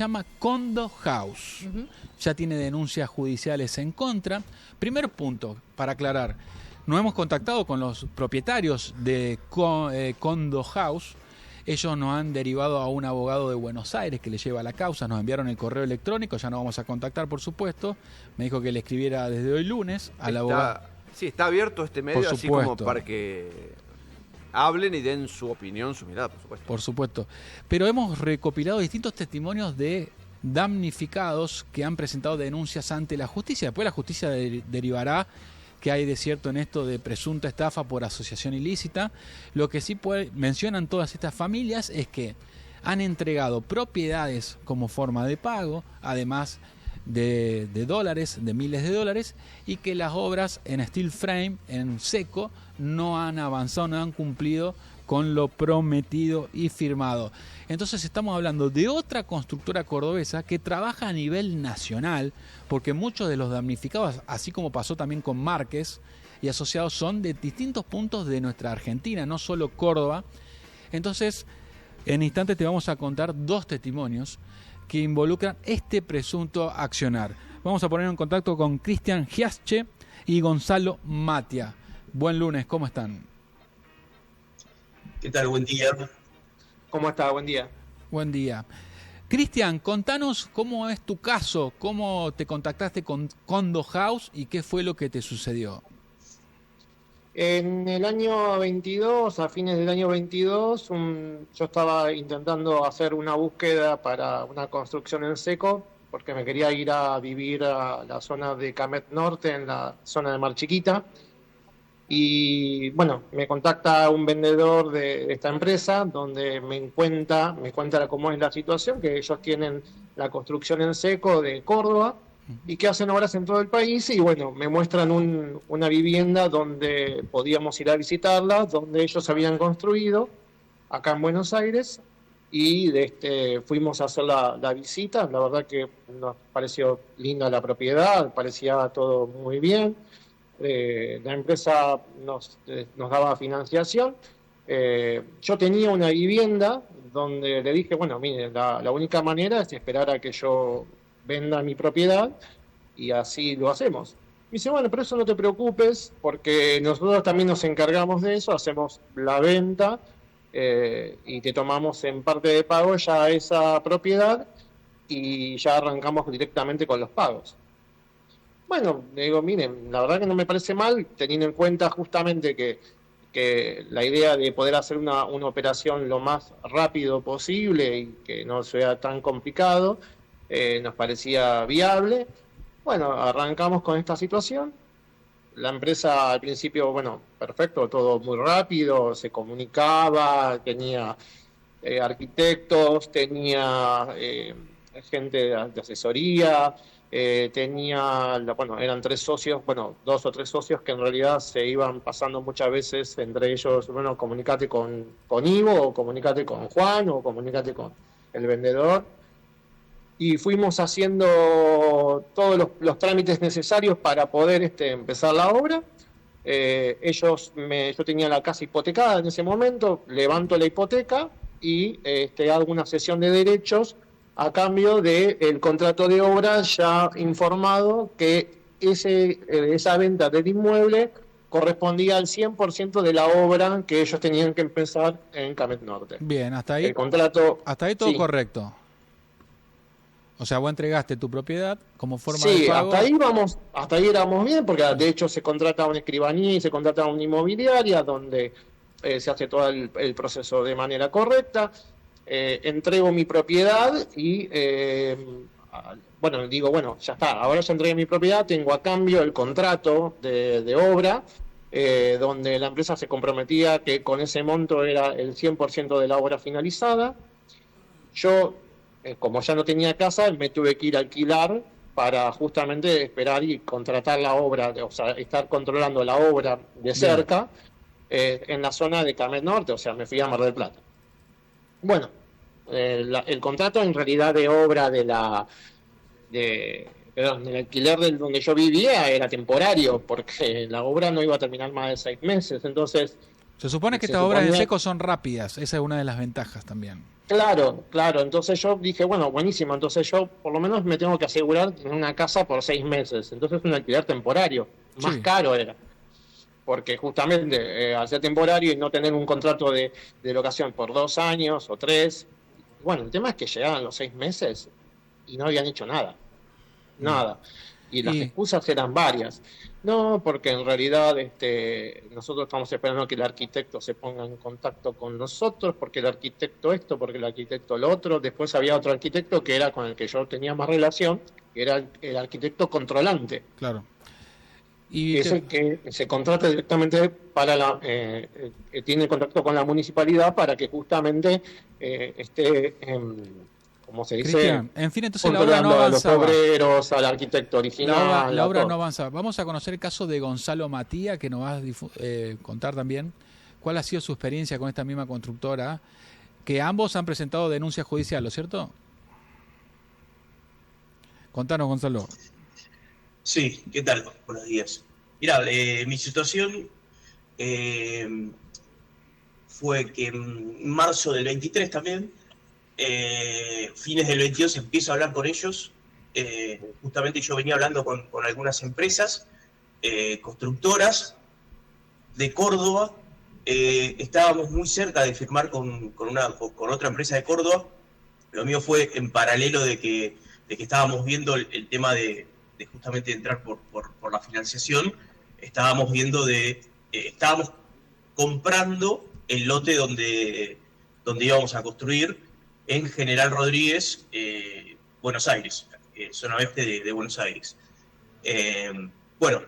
llama Condo House. Ya tiene denuncias judiciales en contra. Primer punto, para aclarar, nos hemos contactado con los propietarios de Condo House. Ellos nos han derivado a un abogado de Buenos Aires que le lleva la causa. Nos enviaron el correo electrónico, ya nos vamos a contactar, por supuesto. Me dijo que le escribiera desde hoy lunes al abogado. Sí, está abierto este medio, así como para que hablen y den su opinión, su mirada, por supuesto. Por supuesto. Pero hemos recopilado distintos testimonios de damnificados que han presentado denuncias ante la justicia. Después la justicia derivará que hay de cierto en esto de presunta estafa por asociación ilícita. Lo que sí mencionan todas estas familias es que han entregado propiedades como forma de pago, además de dólares, de miles de dólares, y que las obras en steel frame, en seco, no han avanzado, no han cumplido con lo prometido y firmado. Entonces estamos hablando de otra constructora cordobesa que trabaja a nivel nacional, porque muchos de los damnificados, así como pasó también con Márquez y asociados, son de distintos puntos de nuestra Argentina, no solo Córdoba. Entonces, en instantes te vamos a contar dos testimonios que involucran este presunto accionar. Vamos a poner en contacto con Cristian Giasche y Gonzalo Matia. Buen lunes, ¿cómo están? ¿Qué tal? Buen día. ¿Cómo está? Buen día. Buen día. Cristian, contanos cómo es tu caso, cómo te contactaste con Condo House y qué fue lo que te sucedió. En el año 22, a fines del año 22, yo estaba intentando hacer una búsqueda para una construcción en seco, porque me quería ir a vivir a la zona de Camet Norte, en la zona de Mar Chiquita. Y bueno, me contacta un vendedor de esta empresa donde me cuenta cómo es la situación, que ellos tienen la construcción en seco de Córdoba y que hacen obras en todo el país, y bueno, me muestran una vivienda donde podíamos ir a visitarla, donde ellos habían construido acá en Buenos Aires, y fuimos a hacer la visita. La verdad que nos pareció linda la propiedad, parecía todo muy bien. La empresa nos daba financiación. Yo tenía una vivienda donde le dije, bueno, mire, la única manera es esperar a que yo venda mi propiedad y así lo hacemos. Me dice, bueno, pero eso no te preocupes, porque nosotros también nos encargamos de eso, hacemos la venta y te tomamos en parte de pago ya esa propiedad y ya arrancamos directamente con los pagos. Bueno, le digo, miren, la verdad que no me parece mal, teniendo en cuenta justamente que la idea de poder hacer una operación lo más rápido posible y que no sea tan complicado, nos parecía viable. Bueno, arrancamos con esta situación. La empresa al principio, bueno, perfecto, todo muy rápido, se comunicaba, tenía arquitectos, tenía gente de asesoría, eran 3 socios, 2 o 3 socios que en realidad se iban pasando muchas veces entre ellos, bueno, comunicate con Ivo, o comunicate con Juan, o comunicate con el vendedor. Y fuimos haciendo todos los trámites necesarios para poder empezar la obra. Yo tenía la casa hipotecada en ese momento, levanto la hipoteca y hago una cesión de derechos a cambio del contrato de obra ya informado que esa venta del inmueble correspondía al 100% de la obra que ellos tenían que empezar en Camet Norte. Bien, hasta ahí, el contrato, hasta ahí todo sí. Correcto. O sea, vos entregaste tu propiedad como forma de pago. Sí, hasta ahí éramos bien, porque de hecho se contrata una escribanía y se contrata una inmobiliaria donde se hace todo el proceso de manera correcta. Entrego mi propiedad y digo, ya está, ahora ya entregué mi propiedad, tengo a cambio el contrato de obra, donde la empresa se comprometía que con ese monto era el 100% de la obra finalizada. Yo, como ya no tenía casa, me tuve que ir a alquilar para justamente esperar y contratar la obra, o sea, estar controlando la obra de cerca en la zona de Camet Norte, o sea, me fui a Mar del Plata. Bueno, el contrato en realidad de obra del alquiler donde yo vivía era temporario, porque la obra no iba a terminar más de 6 meses, entonces... Se supone que estas obras en seco son rápidas, esa es una de las ventajas también. Claro, claro. Entonces yo dije, bueno, buenísimo. Entonces yo por lo menos me tengo que asegurar en una casa por 6 meses. Entonces un alquiler temporario. Más Sí. caro era. Porque justamente al ser temporario y no tener un contrato de locación por 2 años o 3. Bueno, el tema es que llegaban los 6 meses y no habían hecho nada. Nada. Y las Y excusas eran varias. No, porque en realidad nosotros estamos esperando que el arquitecto se ponga en contacto con nosotros, porque el arquitecto esto, porque el arquitecto lo otro. Después había otro arquitecto que era con el que yo tenía más relación, que era el arquitecto controlante. claro. Que es el que se contrata directamente para tiene contacto con la municipalidad para que justamente esté, como se dice, Cristian, en fin, entonces la obra no controlando a los avanzaba. obreros, al arquitecto original. La obra todo. no avanzaba. Vamos a conocer el caso de Gonzalo Matía, que nos va a contar también cuál ha sido su experiencia con esta misma constructora, que ambos han presentado denuncia judicial, ¿lo es cierto? Contanos, Gonzalo. Sí, ¿qué tal? Buenos días. Mirá, mi situación fue que en marzo del 23 también, fines del 22 empiezo a hablar con ellos. Justamente yo venía hablando con algunas empresas constructoras de Córdoba. Estábamos muy cerca de firmar con otra empresa de Córdoba. Lo mío fue en paralelo de que estábamos viendo el tema de justamente entrar por la financiación. Estábamos viendo estábamos comprando el lote donde íbamos a construir en General Rodríguez, Buenos Aires, zona oeste de Buenos Aires. Bueno,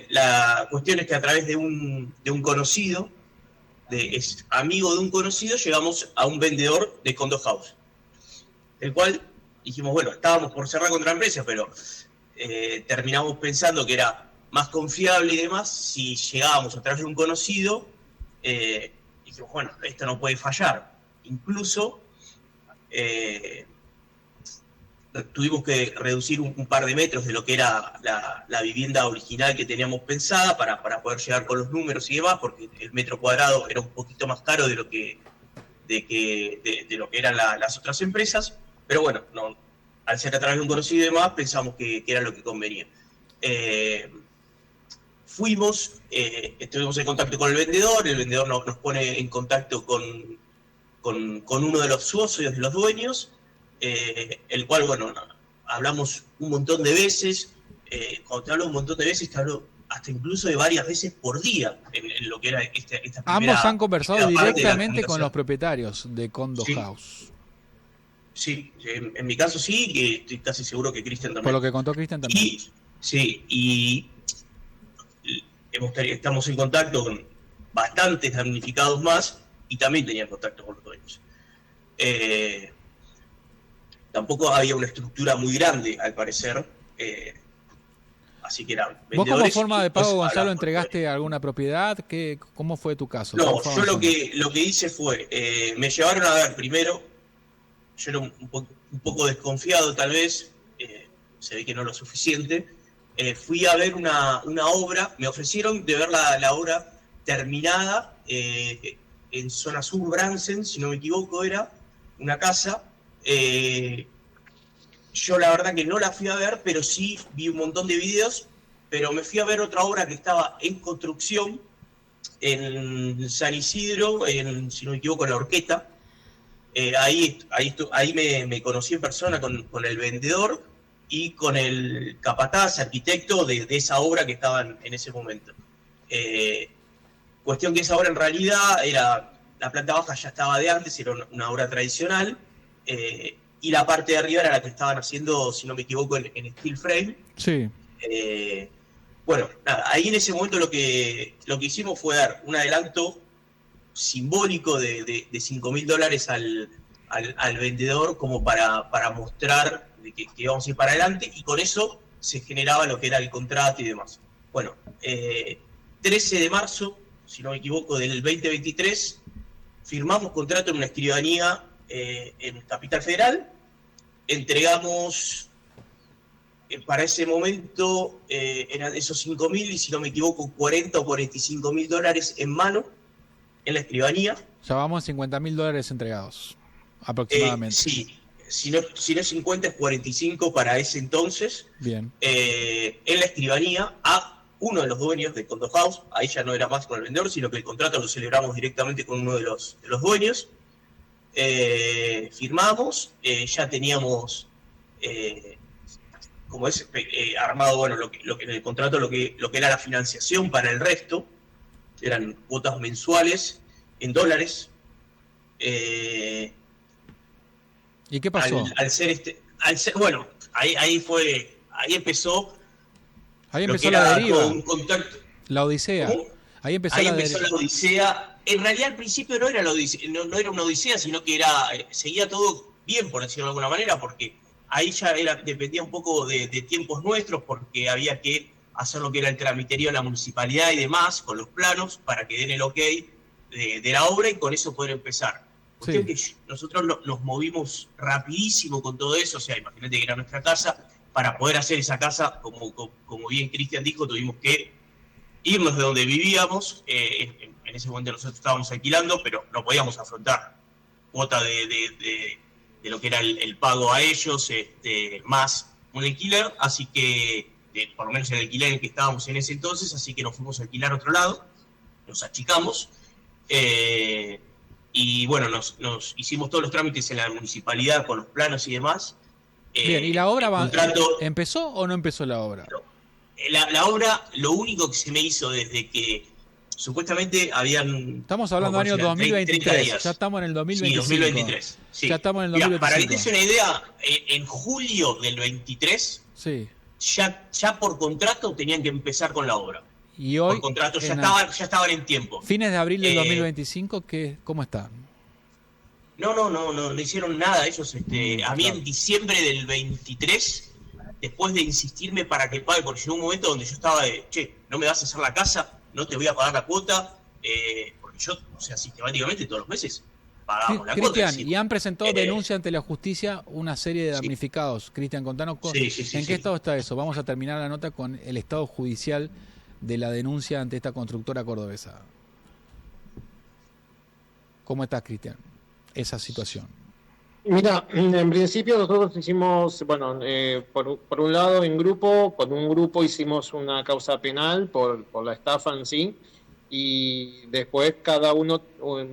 la cuestión es que a través de un conocido, es amigo de un conocido, llegamos a un vendedor de condo house, el cual dijimos, bueno, estábamos por cerrar contra la empresa, pero terminamos pensando que era más confiable y demás si llegábamos a través de un conocido. Dijimos, bueno, esto no puede fallar. Incluso tuvimos que reducir un par de metros de lo que era la vivienda original que teníamos pensada para poder llegar con los números y demás, porque el metro cuadrado era un poquito más caro de lo que eran las otras empresas. Pero bueno, no, al ser a través de un conocido y demás, pensamos que era lo que convenía. Estuvimos en contacto con el vendedor nos pone en contacto con uno de los socios, de los dueños, el cual, bueno, hablamos un montón de veces. Cuando te hablo un montón de veces, te hablo hasta incluso de varias veces por día en lo que era esta primera. Ambos han conversado directamente con los propietarios de Condo House. Sí, en mi caso sí, que estoy casi seguro que Cristian también. Por lo que contó Cristian también. Y estamos en contacto con bastantes damnificados más y también tenían contacto con los dueños. Tampoco había una estructura muy grande, al parecer. Así que eran vendedores. ¿Vos como forma de pago, Gonzalo, entregaste alguna propiedad? ¿Cómo fue tu caso? No, yo lo que hice fue, me llevaron a ver primero. Yo era un poco desconfiado tal vez, se ve que no lo suficiente. Fui a ver una obra, me ofrecieron de ver la obra terminada en zona sur, Bransen, si no me equivoco, era una casa. Yo la verdad que no la fui a ver, pero sí vi un montón de videos, pero me fui a ver otra obra que estaba en construcción en San Isidro, si no me equivoco, en La Horqueta. Ahí me conocí en persona con el vendedor y con el capataz, arquitecto de esa obra que estaba en ese momento. Cuestión que esa obra en realidad la planta baja ya estaba de antes, era una obra tradicional, y la parte de arriba era la que estaban haciendo, si no me equivoco, en steel frame. Sí. Bueno, nada, ahí en ese momento lo que hicimos fue dar un adelanto simbólico de $5.000 al vendedor, como para mostrar que íbamos a ir para adelante, y con eso se generaba lo que era el contrato y demás. Bueno, 13 de marzo, si no me equivoco, del 2023, firmamos contrato en una escribanía en Capital Federal. Entregamos, para ese momento, eran esos 5.000, y si no me equivoco, $40 o $45.000 en mano, en la escribanía. Ya vamos a $50.000 entregados. aproximadamente. Sí, si no es 50 es 45 para ese entonces. Bien. En la escribanía a uno de los dueños de Condo House. Ahí ya no era más con el vendedor, sino que el contrato lo celebramos directamente con uno de los dueños. Firmamos, ya teníamos armado, bueno, lo que en el contrato, lo que era la financiación para el resto. Eran cuotas mensuales en dólares. ¿Y qué pasó? Bueno, ahí empezó. Ahí empezó la deriva. La odisea. ¿Cómo? Ahí empezó la odisea. En realidad al principio no era la odisea, no era una odisea, sino que seguía todo bien, por decirlo de alguna manera, porque ahí ya dependía un poco de tiempos nuestros, porque había que hacer lo que era el tramiterío en la municipalidad y demás, con los planos, para que den el ok de la obra y con eso poder empezar. Sí. Que nosotros nos movimos rapidísimo con todo eso, o sea, imagínate que era nuestra casa, para poder hacer esa casa, como bien Cristian dijo, tuvimos que irnos de donde vivíamos. En ese momento nosotros estábamos alquilando, pero no podíamos afrontar cuota de lo que era el pago a ellos, más un alquiler, así que, por lo menos el alquiler en el que estábamos en ese entonces, así que nos fuimos a alquilar a otro lado, nos achicamos, y bueno, nos hicimos todos los trámites en la municipalidad con los planos y demás. Bien, ¿y la obra empezó o no empezó la obra? La obra, lo único que se me hizo desde que supuestamente habían... Estamos hablando del año 2023, ya estamos en el 2025. Sí, 2023. Sí. Ya estamos en el 2025. Para que te des una idea, en julio del 23, sí, ya por contrato tenían que empezar con la obra. Y hoy, por contrato, ya estaban en tiempo. Fines de abril del 2025, ¿cómo está? No hicieron nada ellos. A mí en diciembre del 23, después de insistirme para que pague, porque llegó un momento donde yo estaba no me vas a hacer la casa, no te voy a pagar la cuota, porque yo, o sea, sistemáticamente todos los meses pagamos la cuota. Cristian, y han presentado denuncia ante la justicia una serie de damnificados. Cristian, contanos en qué estado está eso. Vamos a terminar la nota con el estado judicial de la denuncia ante esta constructora cordobesa. ¿Cómo estás, Cristian? Esa situación. Mira, en principio nosotros hicimos, bueno, por un lado con un grupo hicimos una causa penal por la estafa en sí, y después cada uno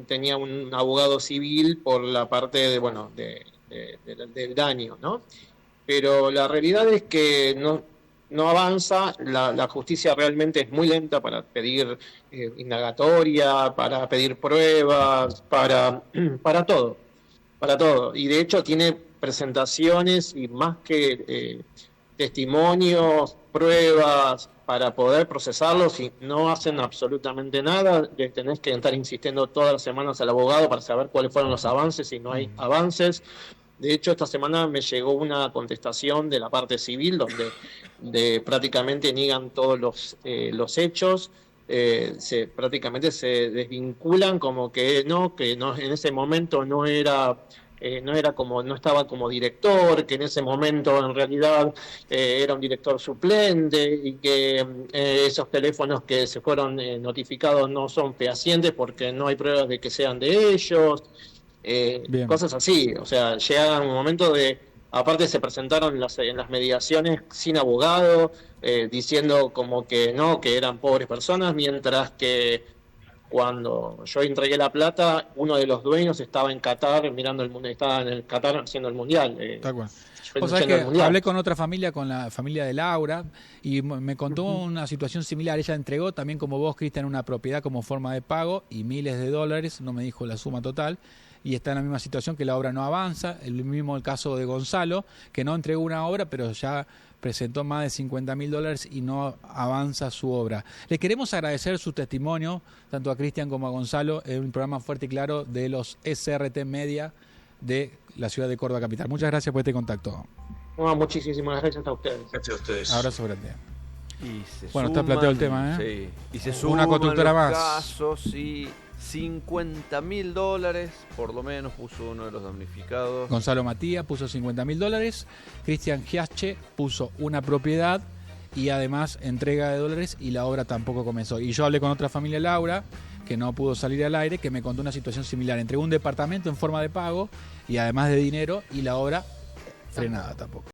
tenía un abogado civil por la parte del daño, ¿no? Pero la realidad es que no avanza, la justicia realmente es muy lenta para pedir indagatoria, para pedir pruebas, para todo. Y de hecho tiene presentaciones y más que testimonios, pruebas para poder procesarlos, y no hacen absolutamente nada. Tenés que estar insistiendo todas las semanas al abogado para saber cuáles fueron los avances, y no hay avances. De hecho, esta semana me llegó una contestación de la parte civil donde prácticamente niegan todos los hechos. Prácticamente se desvinculan, como que no en ese momento no estaba como director, que en ese momento en realidad era un director suplente, y que esos teléfonos que se fueron notificados no son fehacientes porque no hay pruebas de que sean de ellos. Cosas así, o sea, llegan un momento aparte se presentaron en las mediaciones sin abogado, diciendo como que no, que eran pobres personas, mientras que cuando yo entregué la plata, uno de los dueños estaba en Qatar estaba en el Qatar haciendo el mundial. O sea, que hablé con otra familia, con la familia de Laura, y me contó una situación similar. Ella entregó también, como vos, Cristian, una propiedad como forma de pago y miles de dólares, no me dijo la suma total, y está en la misma situación, que la obra no avanza. El mismo el caso de Gonzalo, que no entregó una obra, pero ya presentó más de $50.000 y no avanza su obra. Le queremos agradecer su testimonio, tanto a Cristian como a Gonzalo, en un programa Fuerte y Claro de los SRT Media de la ciudad de Córdoba Capital. Muchas gracias por este contacto. No, muchísimas gracias a ustedes. Gracias a ustedes. Abrazo grande. Bueno, está planteado el tema, ¿eh? Sí. Y se suman una constructora más. Casos y $50.000, por lo menos, puso uno de los damnificados. Gonzalo Matías puso $50.000. Cristian Giache puso una propiedad y además entrega de dólares, y la obra tampoco comenzó. Y yo hablé con otra familia, Laura, que que no pudo salir al aire, que me contó una situación similar. Entregó un departamento en forma de pago y además de dinero, y la obra frenada tampoco.